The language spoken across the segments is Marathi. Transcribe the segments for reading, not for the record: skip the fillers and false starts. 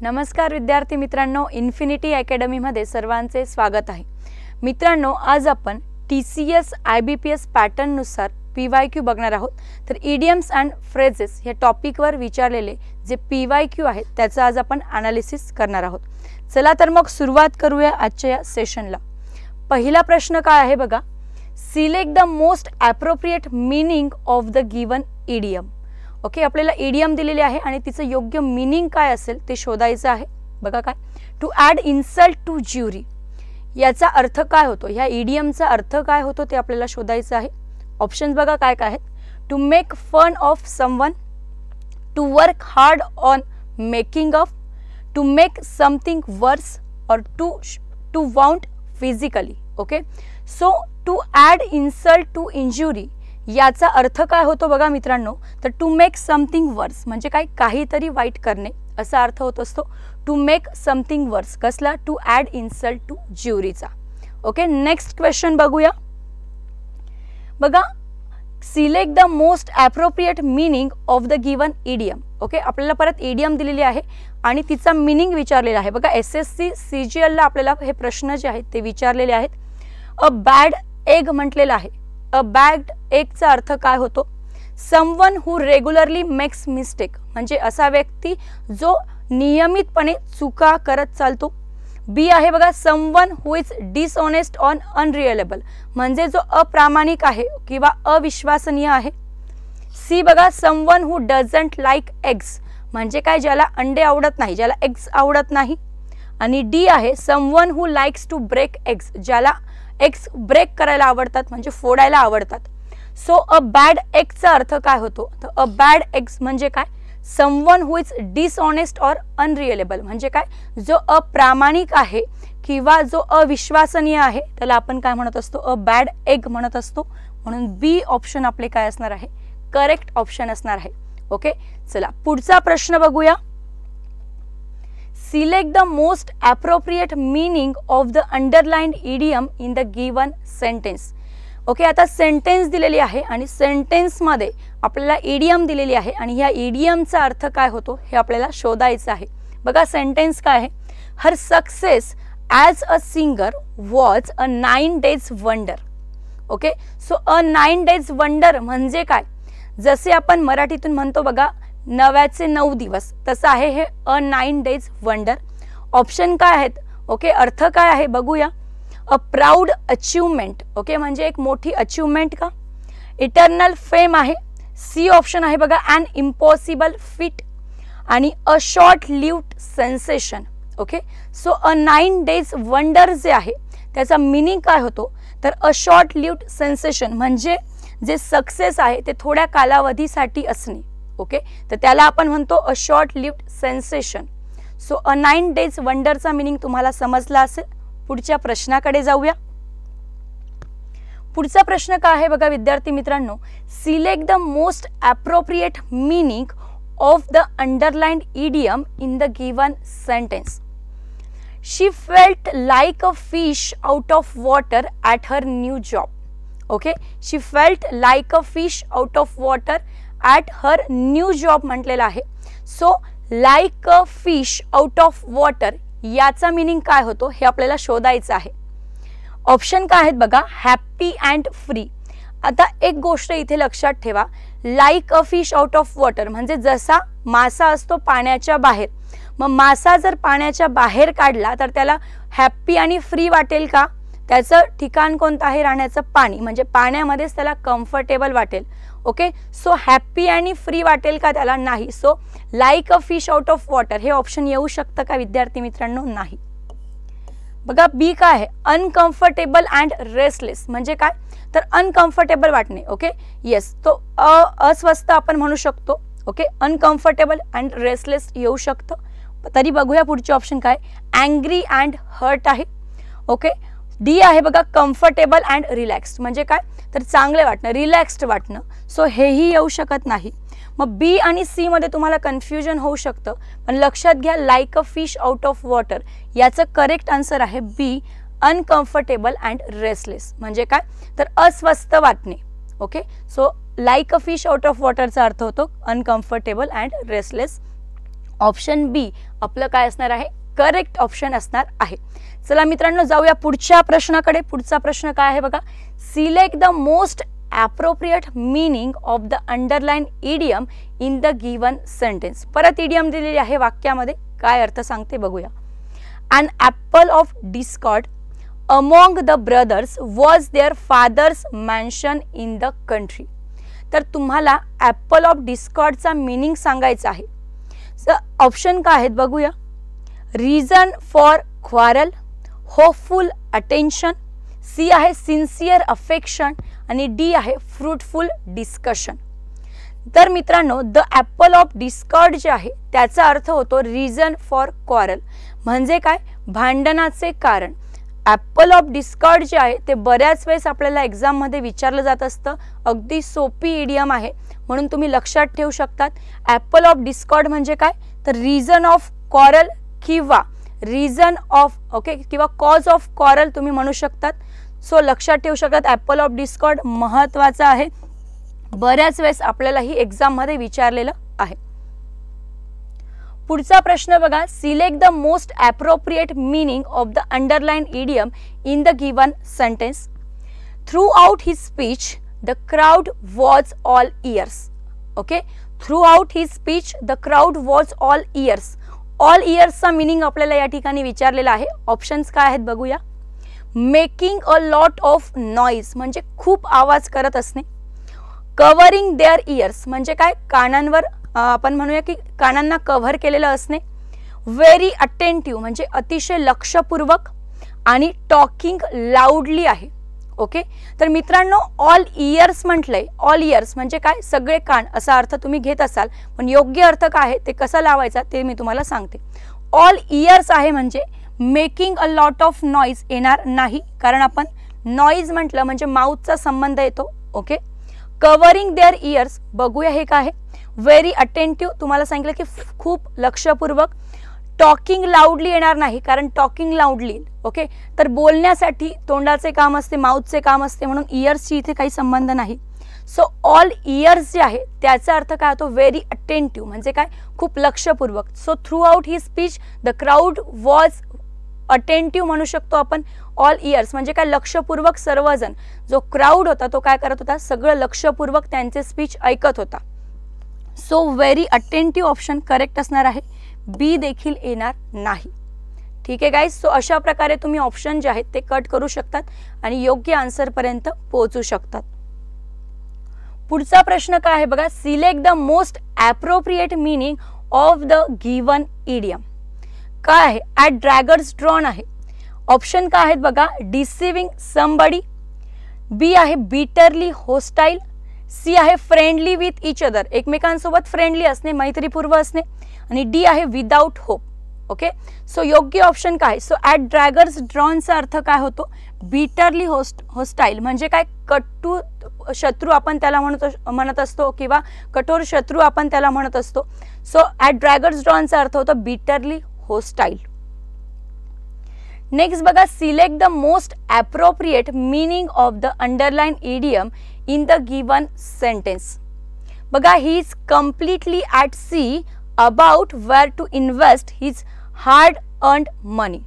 नमस्कार विद्यार्थी मित्रांनो, इन्फिनिटी अकॅडमी मध्ये सर्वांचे स्वागत आहे। मित्रांनो, आज आपण TCS IBPS पॅटर्न नुसार PYQ बघणार आहोत। तर इडियम्स अँड फ्रेजेस या टॉपिक वर विचारलेले जे PYQ आहेत त्याचा आज आपण एनालिसिस करणार आहोत। चला तर मग सुरुवात करूया आजच्या या सेशनला। पहिला प्रश्न काय आहे बघा, select the most appropriate meaning of the given idiom. Okay, आपल्याला इडियम दिलेली आहे आणि तिचं योग्य मीनिंग काय असेल ते शोधायचं आहे। बघा काय, to add insult to jury याचा अर्थ काय होतो, ह्या इडियमचा अर्थ काय होतो ते आपल्याला शोधायचं आहे। ऑप्शन्स बघा काय काय आहेत, to make fun of someone, to work hard on making of, to make something worse or to wound physically. Okay, so to add insult to injury याचा अर्थ काय होतो बघा मित्रांनो, तर टू मेक समथिंग वर्स म्हणजे काय, काहीतरी वाईट करणे असा अर्थ होत असतो। टू मेक समथिंग वर्स कसला, टू ॲड इन्सल्ट टू ज्युरीचा। ओके, नेक्स्ट क्वेश्चन बघूया। बघा, select the most appropriate meaning of the given idiom. Okay, आपल्याला परत इडियम दिलेली आहे आणि तिचा मीनिंग विचारलेला आहे। बघा, SSC CGL ला आपल्याला हे प्रश्न जे आहेत ते विचारलेले आहेत। अ बॅड एग म्हटलेला आहे। अ बॅड एगचा अर्थ काय होतो, someone who regularly makes mistake म्हणजे असा व्यक्ती जो नियमितपणे चुका करत चालतो। बी आहे बघा, someone who is dishonest on unreliable म्हणजे जो अप्रामाणिक आहे किंवा अविश्वसनीय आहे। सी बघा, someone who doesn't like eggs म्हणजे काय, ज्याला अंडे आवडत नाही, ज्याला एग्स आवडत नाही। आणि डी आहे, someone who likes to break eggs ज्याला एग्स ब्रेक करायला आवडतात म्हणजे फोडायला आवडतात। सो अ बॅड एगचा अर्थ काय होतो, तर अ बॅड एग्स म्हणजे काय, someone who is dishonest or unreliable म्हणजे काय, जो अप्रामाणिक आहे किंवा जो अविश्वसनीय आहे त्याला आपण काय म्हणत असतो, अ बॅड एग म्हणत असतो। म्हणून बी ऑप्शन आपले काय असणार आहे, करेक्ट ऑप्शन असणार आहे। ओके, चला पुढचा प्रश्न बघूया। Select the most appropriate meaning of the underlined idiom in the given sentence. Okay, आता सेंटेन्स दिलेली आहे आणि सेंटेन्स मध्ये आपल्याला इडियम दिलेली आहे आणि ह्या इडियमचा अर्थ काय होतो हे आपल्याला शोधायचं आहे। बघा, सेंटेन्स काय आहे, her success as a singer was a 9 days wonder. Okay, so a 9 days wonder म्हणजे काय, जसे आपण मराठीतून म्हणतो बघा नव्याचे 9 दिवस, तसं आहे हे अ 9 days वंडर। ऑप्शन काय आहेत, ओके, अर्थ काय आहे बघूया। अ प्राऊड अचिव्हमेंट, ओके म्हणजे एक मोठी अचिव्हमेंट का। इटर्नल फेम आहे। सी ऑप्शन आहे बघा, अन इम्पॉसिबल फिट आणि अ short lived sensation. Okay, so a 9 days wonder जे आहे त्याचा मीनिंग काय होतो, तर अ शॉर्ट लिव्ड सेन्सेशन म्हणजे जे सक्सेस आहे ते थोड्या कालावधीसाठी असणे। ओके, तर त्याला आपण म्हणतो a short lived sensation. So a 9 days वंडरचा मीनिंग तुम्हाला समजला असेल। पुढच्या प्रश्नाकडे जाऊया। पुढचा प्रश्न काय आहे बघा विद्यार्थी मित्रांनो, select the most appropriate meaning of the underlined idiom in the given sentence. She felt like a fish out of water at her new job. Okay, she felt like a fish out of water at her new job म्हटलेला आहे। So like a fish out of water याचा मीनिंग काय होतो हे आपल्याला शोधायचं आहे। ऑप्शन काय आहेत बघा, हॅप्पी अँड फ्री। आता एक गोष्ट इथे लक्षात ठेवा, like a fish out of water म्हणजे जसा मासा असतो पाण्याच्या बाहेर, मग मासा जर पाण्याच्या बाहेर काढला तर त्याला हॅप्पी आणि फ्री वाटेल का, त्याचं ठिकाण कोणतं आहे राहण्याचं, पाणी म्हणजे पाण्यामध्येच त्याला कम्फर्टेबल वाटेल। ओके, सो हॅप्पी आणि फ्री वाटेल का त्याला, नाही। So like a fish out of water हे ऑप्शन येऊ शकतं का विद्यार्थी मित्रांनो, नाही। बघा, बी काय आहे, अनकम्फर्टेबल अँड रेस्टलेस म्हणजे काय, तर अनकम्फर्टेबल वाटणे। ओके, येस, तो अस्वस्थ आपण म्हणू शकतो। ओके, अनकम्फर्टेबल अँड रेस्टलेस येऊ शकतं। तरी बघूया पुढचे ऑप्शन काय, अँग्री अँड हर्ट आहे। ओके, डी आहे बघा, कम्फर्टेबल अँड रिलॅक्स्ड म्हणजे काय, तर चांगले वाटणं, रिलॅक्स्ड वाटणं। सो हेही येऊ शकत नाही। मग बी आणि सी मध्ये तुम्हाला कन्फ्युजन होऊ शकतं, पण लक्षात घ्या like a fish out of water याचं करेक्ट आन्सर आहे बी, अनकम्फर्टेबल अँड रेस्टलेस म्हणजे काय, तर अस्वस्थ वाटणे। Okay, so like a fish out of वॉटरचा अर्थ होतो uncomfortable and restless. Option B आपलं काय असणार आहे, करेक्ट ऑप्शन असणार आहे. चला मित्रांनो जाऊया पुढच्या प्रश्नाकडे. पुढचा प्रश्न काय आहे बघा, select the most appropriate meaning of the underlined idiom in the given sentence. परत idiom दिलेली आहे वाक्यामध्ये, काय अर्थ सांगते बघूया. An apple of discord among the brothers was their father's mansion in the country. तर तुम्हाला apple of discord चा मीनिंग सांगायचा आहे. ऑप्शन काय आहेत बघूया. reason for quarrel, hopeful attention, C आहे सिन्सियर अफेक्शन आणि डी आहे फ्रूटफुल डिस्कशन. तर मित्रांनो द ॲपल ऑफ डिस्कॉर्ड जे आहे त्याचा अर्थ होतो रिझन फॉर क्वारल, म्हणजे काय, भांडणाचे कारण. ॲपल ऑफ डिस्कॉर्ड जे आहे ते बऱ्याच वेळेस आपल्याला एक्झाममध्ये विचारलं जात असतं. अगदी सोपी इडियम आहे म्हणून तुम्ही लक्षात ठेवू शकतात. ॲपल ऑफ डिस्कॉर्ड म्हणजे काय, तर रिझन ऑफ क्वारल किंवा रिझन ऑफ ओके किंवा कॉज ऑफ क्वारल तुम्ही म्हणू शकतात. सो लक्षात ठेवू शकतात ॲपल ऑफ डिस्कॉर्ड महत्त्वाचा आहे, बऱ्याच वेळेस आपल्याला ही एक्झाम मध्ये विचारलेलं आहे. पुढचा प्रश्न बघा, select the most appropriate meaning of the underline idiom in the given sentence. Throughout his speech the crowd was all ears. Okay, throughout his speech the crowd was all ears. All इयर्सचा मीनिंग आपल्याला या ठिकाणी विचारलेला आहे. ऑप्शन्स काय आहेत बघूया. Making a lot of noise म्हणजे खूप आवाज करत असणे. कव्हरिंग देअर इयर्स म्हणजे काय, कानांवर आपण म्हणूया की कानांना कव्हर केलेलं असणे. व्हेरी अटेंटिव्ह म्हणजे अतिशय लक्षपूर्वक. आणि टॉकिंग लाऊडली आहे. ओके, तर मित्रांनो ऑल इयर्स म्हटलंय, ऑल इयर्स म्हणजे काय, सगळे कान असा अर्थ तुम्ही घेत असाल, पण योग्य अर्थ काय आहे ते कसा लावायचा ते मी तुम्हाला सांगते. ऑल इयर्स आहे म्हणजे making a lot of noise येणार नाही, कारण आपण नॉईज म्हटलं म्हणजे माउथचा संबंध येतो. ओके, कव्हरिंग देअर इयर्स बघूया हे काय आहे. व्हेरी अटेंटिव्ह तुम्हाला सांगितलं की खूप लक्षपूर्वक. टॉकिंग लाऊडली येणार नाही, कारण टॉकिंग लाऊडली ओके तर बोलण्यासाठी तोंडाचे काम असते, माउथचे काम असते, म्हणून इयर्सची इथे काही संबंध नाही. सो ऑल इयर्स जे आहे त्याचा अर्थ काय होतो, व्हेरी अटेंटिव्ह म्हणजे काय, खूप लक्षपूर्वक. So through out he speech the crowd was attentive म्हणू शकतो आपण. ऑल इयर्स म्हणजे काय, लक्षपूर्वक सर्वजण, जो क्राऊड होता तो काय करत होता, सगळं लक्षपूर्वक त्यांचे स्पीच ऐकत होता. So very attentive option correct असणार आहे, बी देखील येणार नाही. ठीक आहे गाईज, सो अशा प्रकारे तुम्ही ऑप्शन जे आहेत ते कट करू शकतात आणि योग्य आन्सर पर्यंत पोहोचू शकतात. पुढचा प्रश्न काय आहे बघा, select the most appropriate meaning of the given idiom. काय आहे, ॲट ड्रॅगर्स ड्रॉन आहे. ऑप्शन काय आहेत बघा, डिसिविंग समबडी, बी आहे बिटरली होस्टाईल, सी आहे फ्रेंडली विथ इच अदर एकमेकांसोबत फ्रेंडली असणे, मैत्रीपूर्व असणे, आणि डी आहे विदाउट होप. ओके, सो योग्य ऑप्शन काय, सो ॲट ड्रॅगर्स ड्रॉनचा अर्थ काय होतो, बिटरली होस्टाईल म्हणजे काय, कटू शत्रू आपण त्याला म्हणत असतो किंवा कठोर शत्रू आपण त्याला म्हणत असतो. सो ॲट ड्रॅगर्स ड्रॉनचा अर्थ होतो बिटरली होस्टाईल. नेक्स्ट बघा, select the most appropriate meaning of the underline idiom in the given sentence. बघा, he is completely at sea about where to invest his hard earned money.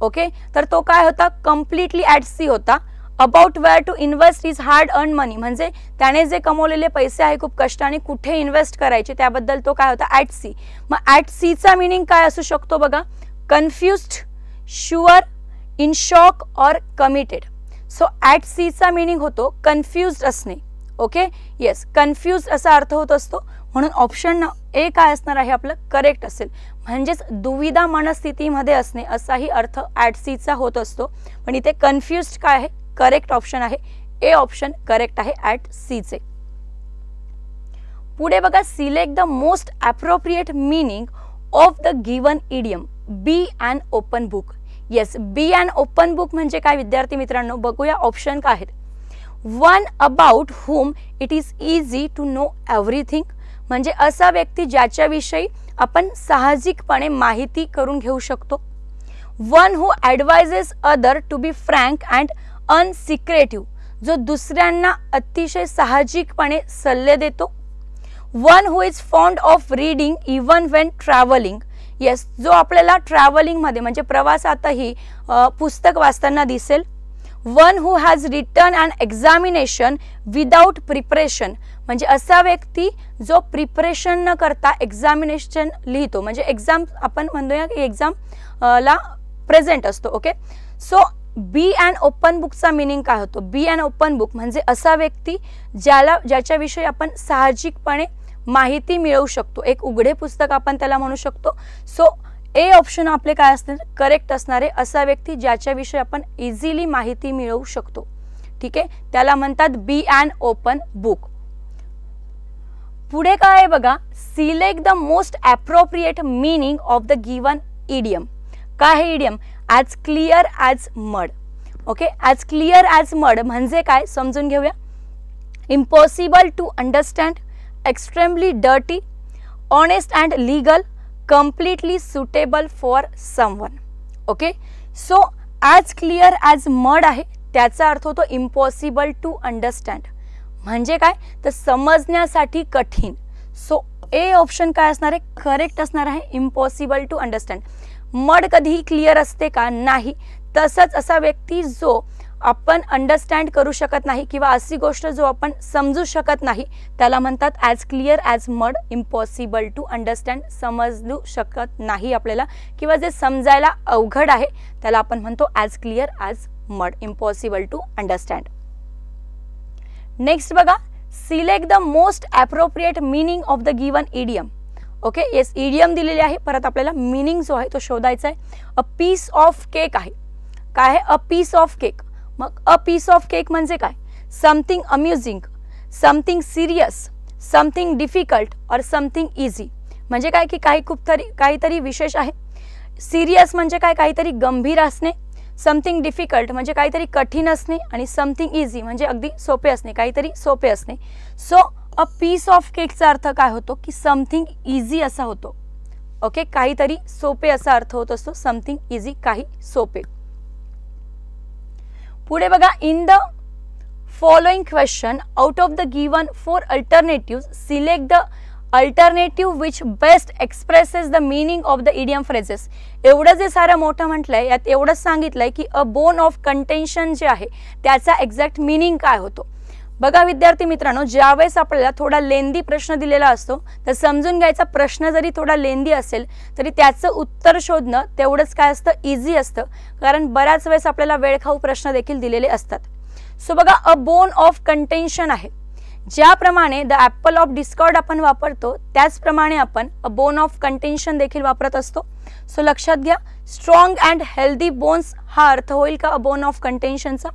Okay, तर तो काय होता, कम्प्लिटली ॲट सी होता. About where to invest his hard earned money म्हणजे त्याने जे कमवलेले पैसे आहे खूप कष्टाने कुठे इन्व्हेस्ट करायचे त्याबद्दल तो काय होता, ॲट सी. मग ॲट सीचा मीनिंग काय असू शकतो बघा, कन्फ्युज्ड, शुअर, इन शॉक और कमिटेड. सो ॲट सीचा मीनिंग होतो कन्फ्युज्ड असणे. ओके, येस, कन्फ्युज असा अर्थ होत असतो, म्हणून ऑप्शन ए काय असणार आहे आपलं, करेक्ट असेल. म्हणजेच दुविधा मनस्थितीमध्ये असणे असाही अर्थ ॲट सीचा होत असतो, पण इथे कन्फ्युज्ड काय आहे, करेक्ट ऑप्शन आहे, ए ऑप्शन करेक्ट आहे ॲट सीचे. पुढे बघा, select the most appropriate meaning of the given idiom. B and open book. Yes, B and open book म्हणजे काय विद्यार्थी मित्रांनो, बघूया ऑप्शन काय आहेत. One about whom it is easy to know everything म्हणजे असा व्यक्ती ज्याच्याविषयी आपण साहजिकपणे माहिती करून घेऊ शकतो. One who advises other to be frank and unsecretive जो दुसऱ्यांना अतिशय साहजिकपणे सल्ले देतो. One who is fond of reading even when travelling. Yes, जो आपल्याला ट्रॅव्हलिंग मध्ये म्हणजे प्रवासातही पुस्तक वाचताना दिसेल. One who has written an examination without preparation, म्हणजे असा व्यक्ती जो प्रिपरेशन न करता एक्झामिनेशन लिहितो, म्हणजे एक्झाम आपण म्हणूया की एक्झाम ला प्रेझेंट असतो. Okay, so B and open बुकचा मिनिंग काय होतो? बी अँड ओपन बुक म्हणजे असा व्यक्ती ज्याच्याविषयी आपण साहजिकपणे माहिती मिळवू शकतो. एक उघडे पुस्तक आपण त्याला म्हणू शकतो. सो ए ऑप्शन आपले काय असणार? करेक्ट असणार आहे. असा व्यक्ती ज्याच्याविषयी आपण इझिली माहिती मिळवू शकतो. ठीक आहे, त्याला म्हणतात बी अँड ओपन बुक. पुढे काय आहे बघा, select the most appropriate meaning of the given idiom. काय आहे idiom? As clear as mud. Okay, as clear as mud म्हणजे काय समजून घेऊया. Impossible to understand, extremely dirty, honest and legal, completely suitable for someone. Okay, so as clear as mud आहे, त्याचा अर्थ होतो इम्पॉसिबल टू अंडरस्टँड. म्हणजे काय तर समजण्यासाठी कठीण. सो ए ऑप्शन काय असणार आहे? करेक्ट असणार आहे, इम्पॉसिबल टू अंडरस्टँड. मड कधीही क्लिअर असते का? नाही. तसंच असा व्यक्ती जो आपण अंडरस्टँड करू शकत नाही किंवा अशी गोष्ट जो आपण समजू शकत नाही त्याला म्हणतात as clear as mud, impossible to understand. समजू शकत नाही आपल्याला किंवा जे समजायला अवघड आहे त्याला आपण म्हणतो as clear as mud, impossible to understand. Next बघा, select the most appropriate meaning of the given idiom. Okay, yes, idiom दिलेली आहे, परत आपल्याला मीनिंग जो आहे तो शोधायचा आहे. अ पीस ऑफ केक आहे. काय आहे? A piece of cake. मग अ पीस ऑफ केक म्हणजे काय? Something amusing, something serious, something difficult or something easy. म्हणजे काय की काहीतरी विशेष आहे. सिरियस म्हणजे काय? काहीतरी गंभीर असणे. समथिंग डिफिकल्ट म्हणजे काहीतरी कठीण असणे आणि समथिंग इझी म्हणजे अगदी सोपे असणे, काहीतरी सोपे असणे. सो अ पीस ऑफ केकचा अर्थ काय होतो की समथिंग इझी असा होतो. ओके, काहीतरी सोपे असा अर्थ होत असतो, समथिंग इझी, काही सोपे. पुढे बघा, in the following question out of the given 4 alternative select the alternative which best expresses the meaning of the idiom phrases. एवढं जे सारं मोठं म्हटलंय यात एवढंच सांगितलंय की अ बोन ऑफ कंटेन्शन जे आहे त्याचा एक्झॅक्ट मीनिंग काय होतो. बघा विद्यार्थी मित्रांनो, ज्यावेळेस आपल्याला थोडा लेंदी प्रश्न दिलेला असतो तर समजून घ्यायचा प्रश्न जरी थोडा लेंदी असेल तरी त्याचं उत्तर शोधणं तेवढंच काय असतं? इझी असतं, कारण बऱ्याच वेळेस आपल्याला वेळखाऊ प्रश्न देखील दिलेले असतात. सो बघा, अ बोन ऑफ कंटेन्शन आहे. ज्याप्रमाणे द ॲपल ऑफ डिस्कॉर्ड आपण वापरतो त्याचप्रमाणे आपण अ बोन ऑफ कंटेन्शन देखील वापरत असतो. सो लक्षात घ्या, स्ट्रॉंग अँड हेल्दी बोन्स हा अर्थ होईल का अ बोन ऑफ कंटेन्शनचा.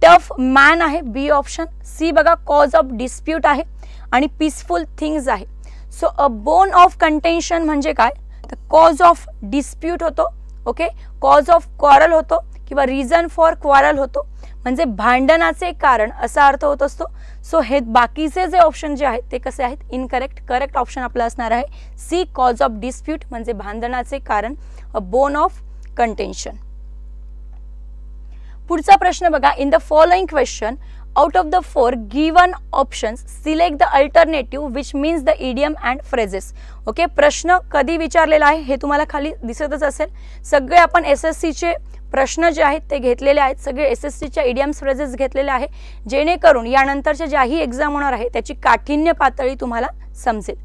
टफ मॅन आहे, बी ऑप्शन. सी बघा, कॉज ऑफ डिस्प्यूट आहे आणि पीसफुल थिंग्स आहे. So a bone of contention म्हणजे काय तर कॉज ऑफ डिस्प्यूट होतो. ओके, कॉज ऑफ क्वारल होतो किंवा रिझन फॉर क्वारल होतो, म्हणजे भांडणाचे कारण असा अर्थ होत असतो. सो हे बाकीचे जे ऑप्शन जे आहेत ते कसे आहेत? इनकरेक्ट. करेक्ट ऑप्शन आपला असणार आहे सी, कॉज ऑफ डिस्प्यूट म्हणजे भांडणाचे कारण, अ बोन ऑफ कंटेन्शन. पुढचा प्रश्न बघा, in the following question out of the 4 given options select the alternative which means the idiom and phrases. Okay, प्रश्न कधी विचारलेला आहे हे तुम्हाला खाली दिसतच असेल. सगळे आपण SSCचे प्रश्न जे आहेत ते घेतलेले आहेत, सगळे SSCच्या इडियम्स फ्रेजेस घेतलेले आहे, जेणेकरून यानंतरच्या ज्याही एक्झाम होणार आहे त्याची काठिण्य पातळी तुम्हाला समजेल.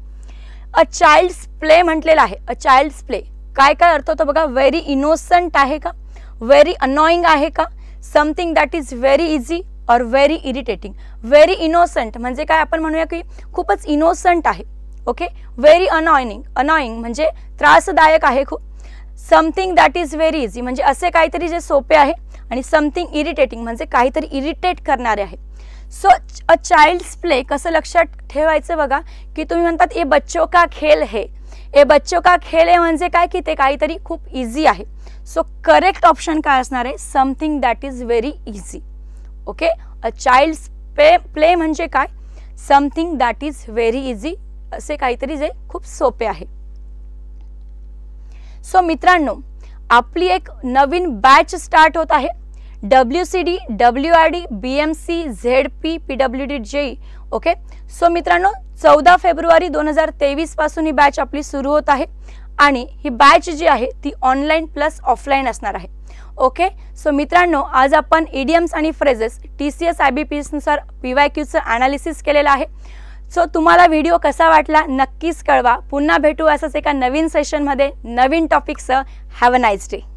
अ चाइल्ड्स प्ले म्हटलेला आहे. अ चाइल्ड्स प्ले काय काय अर्थ होतो बघा. व्हेरी इनोसंट आहे का? व्हेरी अनॉइंग आहे का? Something that is very easy और व्हेरी इरिटेटिंग. व्हेरी इनोसंट म्हणजे काय? आपण म्हणूया की खूपच इनोसंट आहे. ओके, व्हेरी अनॉइंग म्हणजे त्रासदायक आहे खूप. Something that is very easy म्हणजे असे काहीतरी जे सोपे आहे आणि समथिंग इरिटेटिंग म्हणजे काहीतरी इरिटेट करणारे आहे. सो अ चाइल्ड्स प्ले कसं लक्षात ठेवायचं बघा की तुम्ही म्हणतात ए बच्चों का खेल है. ए बच्चों का खेल है म्हणजे काय की ते काहीतरी खूप इझी आहे. सो करेक्ट ऑप्शन काय असणार आहे? Something that is very easy. Okay, a child's play म्हणजे काय? Something that is very easy, असे काहीतरी जे खूप सोपे आहे. सो मित्रांनो, आपली एक नवीन बॅच स्टार्ट होत आहे. WCD, WRD, BMC, ZP, PWD, JEE. Okay, so मित्रांनो 14 फेब्रुवारी 2023 पासून ही बॅच आपली सुरू होत आहे आणि ही बॅच जी आहे ती ऑनलाईन प्लस ऑफलाईन असणार आहे. ओके, सो मित्रांनो आज आपण इडियम्स आणि फ्रेजेस TCS IBPS नुसार PYQचं ॲनालिसिस केलेलं आहे. सो तुम्हाला व्हिडिओ कसा वाटला नक्कीच कळवा. पुन्हा भेटू असंच एका नवीन सेशनमध्ये नवीन टॉपिकसह. Have a nice day.